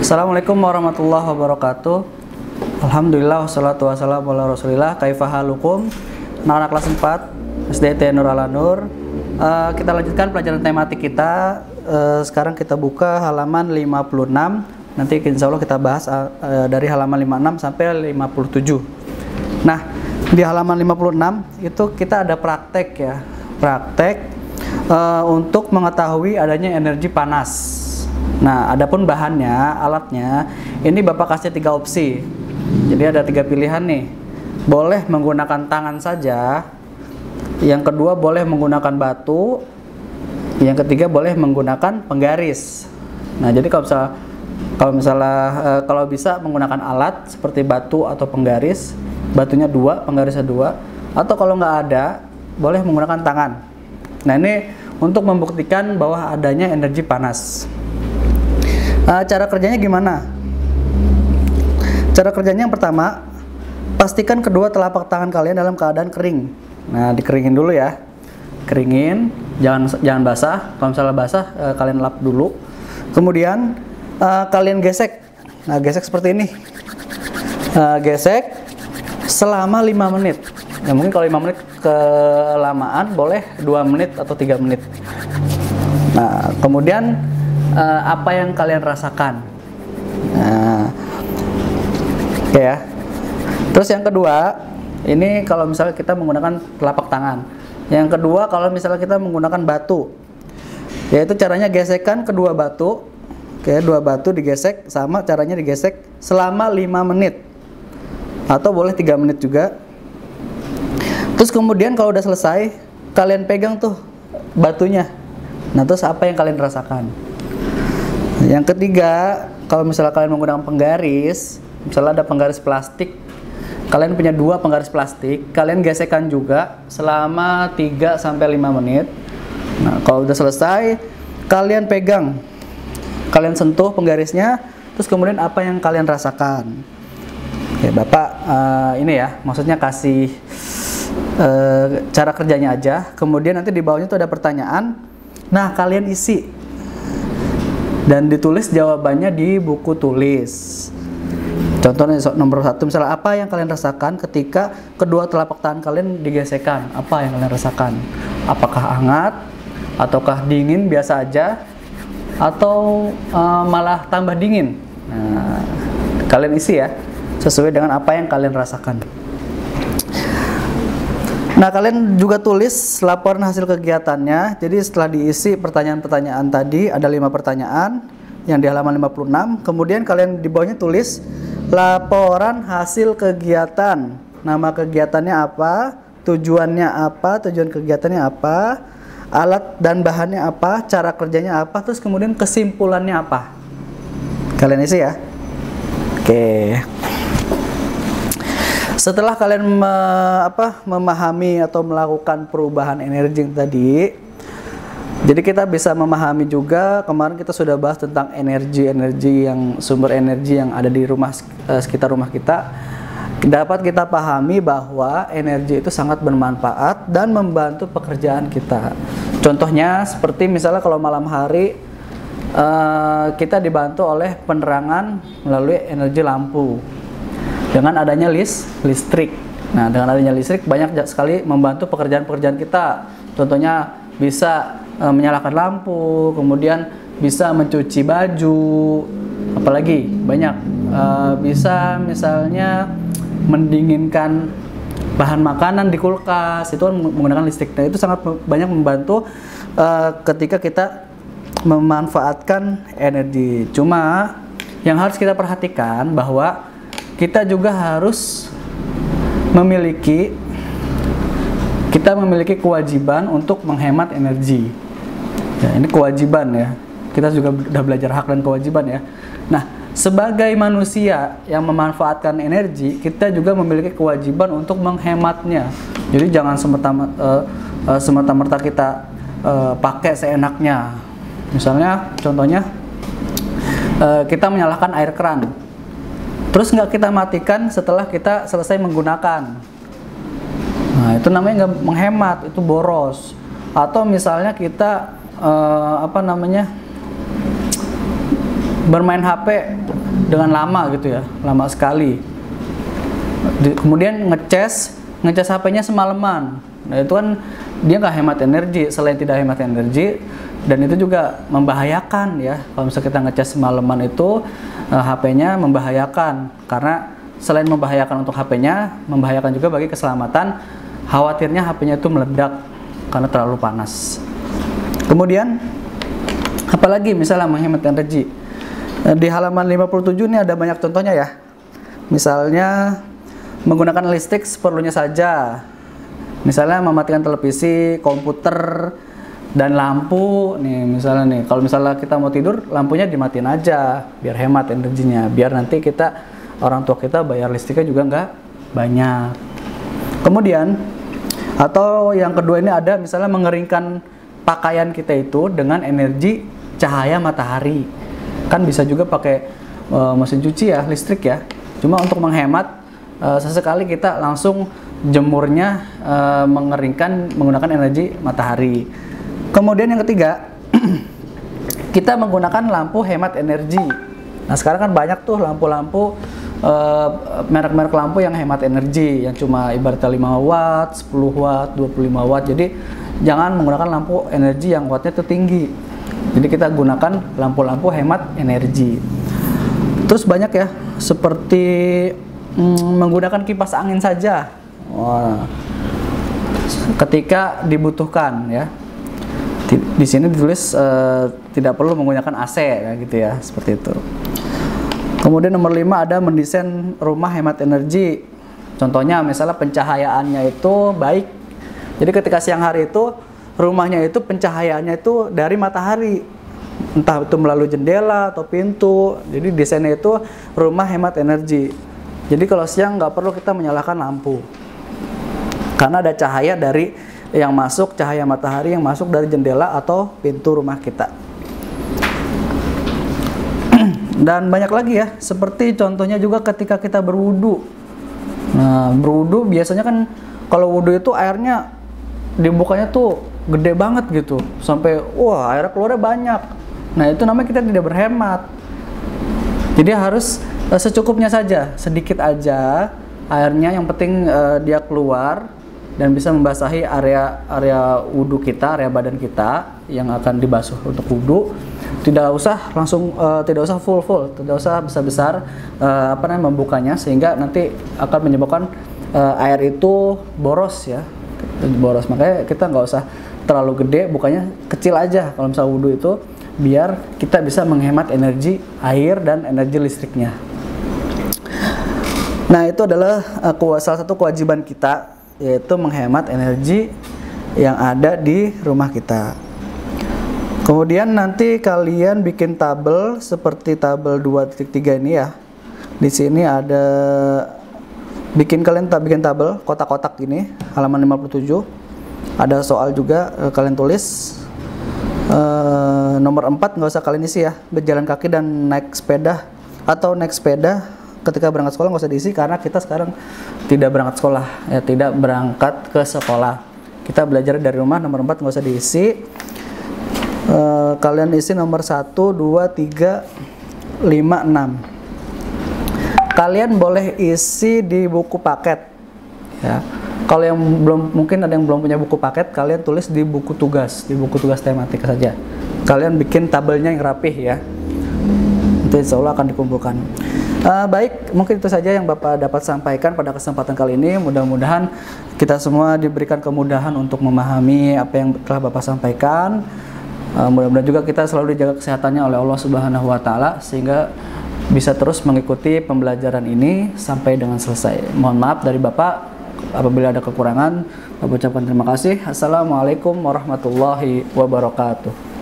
Assalamualaikum warahmatullahi wabarakatuh. Alhamdulillah wassalatu wassalamu ala rasulillah. Kaifa halukum? Anak-anak kelas 4 SDT Nur Ala Nur. Kita lanjutkan pelajaran tematik kita. Sekarang kita buka halaman 56. Nanti insya Allah kita bahas dari halaman 56 sampai 57. Nah, di halaman 56 itu kita ada praktek ya. Praktek untuk mengetahui adanya energi panas. Nah, adapun bahannya, alatnya, ini Bapak kasih 3 opsi. Jadi ada 3 pilihan nih. Boleh menggunakan tangan saja. Yang kedua boleh menggunakan batu. Yang ketiga boleh menggunakan penggaris. Nah, jadi kalau bisa menggunakan alat seperti batu atau penggaris, batunya 2, penggarisnya 2, atau kalau nggak ada, boleh menggunakan tangan. Nah, ini untuk membuktikan bahwa adanya energi panas. Cara kerjanya gimana? Cara kerjanya yang pertama, pastikan kedua telapak tangan kalian dalam keadaan kering. Nah, dikeringin dulu ya. Keringin, jangan basah. Kalau misalnya basah, kalian lap dulu. Kemudian kalian gesek. Nah, gesek seperti ini. Gesek selama 5 menit. Ya, mungkin kalau 5 menit kelamaan boleh 2 menit atau 3 menit. Nah, kemudian apa yang kalian rasakan? Nah, oke ya. Terus yang kedua, ini kalau misalnya kita menggunakan telapak tangan. Yang kedua, kalau misalnya kita menggunakan batu, yaitu caranya gesekkan kedua batu. Oke, 2 batu digesek, sama caranya digesek selama 5 menit. Atau boleh 3 menit juga. Terus kemudian kalau udah selesai, kalian pegang tuh batunya. Nah, terus apa yang kalian rasakan? Yang ketiga, kalau misalnya kalian menggunakan penggaris, misalnya ada penggaris plastik, kalian punya 2 penggaris plastik, kalian gesekkan juga selama 3-5 menit. Nah, kalau udah selesai, kalian pegang, kalian sentuh penggarisnya, terus kemudian apa yang kalian rasakan? Oke, Bapak ini ya, maksudnya kasih cara kerjanya aja. Kemudian nanti di bawahnya tuh ada pertanyaan. Nah, kalian isi dan ditulis jawabannya di buku tulis. Contohnya nomor 1, misalnya apa yang kalian rasakan ketika kedua telapak tangan kalian digesekkan? Apa yang kalian rasakan? Apakah hangat? Ataukah dingin biasa aja? Atau malah tambah dingin? Nah, kalian isi ya, sesuai dengan apa yang kalian rasakan. Nah, kalian juga tulis laporan hasil kegiatannya. Jadi setelah diisi pertanyaan-pertanyaan tadi, ada 5 pertanyaan yang di halaman 56. Kemudian kalian di bawahnya tulis laporan hasil kegiatan. Nama kegiatannya apa, tujuannya apa, tujuan kegiatannya apa, alat dan bahannya apa, cara kerjanya apa, terus kemudian kesimpulannya apa. Kalian isi ya. Oke. Setelah kalian memahami atau melakukan perubahan energi tadi, jadi kita bisa memahami juga, kemarin kita sudah bahas tentang energi-energi yang sumber energi yang ada di sekitar rumah kita. Dapat kita pahami bahwa energi itu sangat bermanfaat dan membantu pekerjaan kita. Contohnya seperti misalnya kalau malam hari kita dibantu oleh penerangan melalui energi lampu. Dengan adanya listrik. Nah, dengan adanya listrik banyak sekali membantu pekerjaan-pekerjaan kita. Contohnya bisa menyalakan lampu, kemudian bisa mencuci baju, apalagi banyak bisa misalnya mendinginkan bahan makanan di kulkas, itu kan menggunakan listrik. Nah, itu sangat banyak membantu ketika kita memanfaatkan energi. Cuma yang harus kita perhatikan bahwa kita juga harus memiliki kewajiban untuk menghemat energi. Ya, ini kewajiban ya. Kita juga sudah belajar hak dan kewajiban ya. Nah, sebagai manusia yang memanfaatkan energi, kita juga memiliki kewajiban untuk menghematnya. Jadi jangan semata-merta kita pakai seenaknya. Misalnya, contohnya kita menyalakan air keran. Terus nggak kita matikan setelah kita selesai menggunakan. Nah, itu namanya nggak menghemat, itu boros. Atau misalnya kita bermain HP dengan lama gitu ya, lama sekali. Kemudian ngecas HP-nya semalaman. Nah itu kan dia nggak hemat energi, selain tidak hemat energi, dan itu juga membahayakan ya. Kalau misalnya kita ngecas semalaman itu HP-nya membahayakan, karena selain membahayakan untuk HP-nya, membahayakan juga bagi keselamatan. Khawatirnya HP-nya itu meledak karena terlalu panas. Kemudian apalagi misalnya menghemat energi. Di halaman 57 ini ada banyak contohnya ya. Misalnya menggunakan listrik seperlunya saja. Misalnya mematikan televisi, komputer, dan lampu. Nih misalnya nih, kalau misalnya kita mau tidur, lampunya dimatiin aja biar hemat energinya. Biar nanti orang tua kita bayar listriknya juga nggak banyak. Kemudian atau yang kedua ini ada misalnya mengeringkan pakaian kita itu dengan energi cahaya matahari. Kan bisa juga pakai mesin cuci ya, listrik ya. Cuma untuk menghemat, sesekali kita langsung jemurnya mengeringkan menggunakan energi matahari. Kemudian yang ketiga, kita menggunakan lampu hemat energi. Nah sekarang kan banyak tuh lampu-lampu, merek-merek lampu yang hemat energi, yang cuma ibaratnya 5 watt, 10 watt, 25 watt. Jadi jangan menggunakan lampu energi yang wattnya itu tinggi. Jadi kita gunakan lampu-lampu hemat energi. Terus banyak ya, seperti menggunakan kipas angin saja. Wah, ketika dibutuhkan ya. Di sini ditulis tidak perlu menggunakan AC ya, gitu ya, seperti itu. Kemudian nomor 5 ada mendesain rumah hemat energi. Contohnya misalnya pencahayaannya itu baik. Jadi ketika siang hari itu rumahnya itu pencahayaannya itu dari matahari, entah itu melalui jendela atau pintu. Jadi desainnya itu rumah hemat energi. Jadi kalau siang nggak perlu kita menyalakan lampu, karena ada cahaya dari yang masuk, cahaya matahari yang masuk dari jendela atau pintu rumah kita. Dan banyak lagi ya, seperti contohnya juga ketika kita berwudu. Nah, berwudu biasanya kan kalau wudu itu airnya dibukanya tuh gede banget gitu, sampai wah air keluarnya banyak. Nah itu namanya kita tidak berhemat. Jadi harus secukupnya saja, sedikit aja airnya, yang penting dia keluar dan bisa membasahi area wudu kita, area badan kita yang akan dibasuh untuk wudu. Tidak usah langsung, tidak usah full, tidak usah besar membukanya, sehingga nanti akan menyebabkan air itu boros ya, boros. Makanya kita nggak usah terlalu gede, bukanya kecil aja kalau misalnya wudu itu, biar kita bisa menghemat energi air dan energi listriknya. Nah itu adalah salah satu kewajiban kita, yaitu menghemat energi yang ada di rumah kita. Kemudian nanti kalian bikin tabel seperti tabel 2.3 ini ya. Di sini ada kalian bikin tabel kotak-kotak ini, halaman 57. Ada soal juga, kalian tulis. Nomor 4 nggak usah kalian isi ya. Berjalan kaki dan naik sepeda, atau naik sepeda ketika berangkat sekolah nggak usah diisi, karena kita sekarang tidak berangkat sekolah ya, tidak berangkat ke sekolah. Kita belajar dari rumah. Nomor 4 nggak usah diisi. Kalian isi nomor 1, 2, 3, 5, 6. Kalian boleh isi di buku paket ya. Kalau yang mungkin ada yang belum punya buku paket, kalian tulis di buku tugas tematik saja. Kalian bikin tabelnya yang rapih ya. Itu insya Allah akan dikumpulkan. Baik, mungkin itu saja yang Bapak dapat sampaikan pada kesempatan kali ini. Mudah-mudahan kita semua diberikan kemudahan untuk memahami apa yang telah Bapak sampaikan. Mudah-mudahan juga kita selalu dijaga kesehatannya oleh Allah Subhanahu wa Ta'ala, sehingga bisa terus mengikuti pembelajaran ini sampai dengan selesai. Mohon maaf dari Bapak apabila ada kekurangan. Bapak ucapkan terima kasih. Assalamualaikum warahmatullahi wabarakatuh.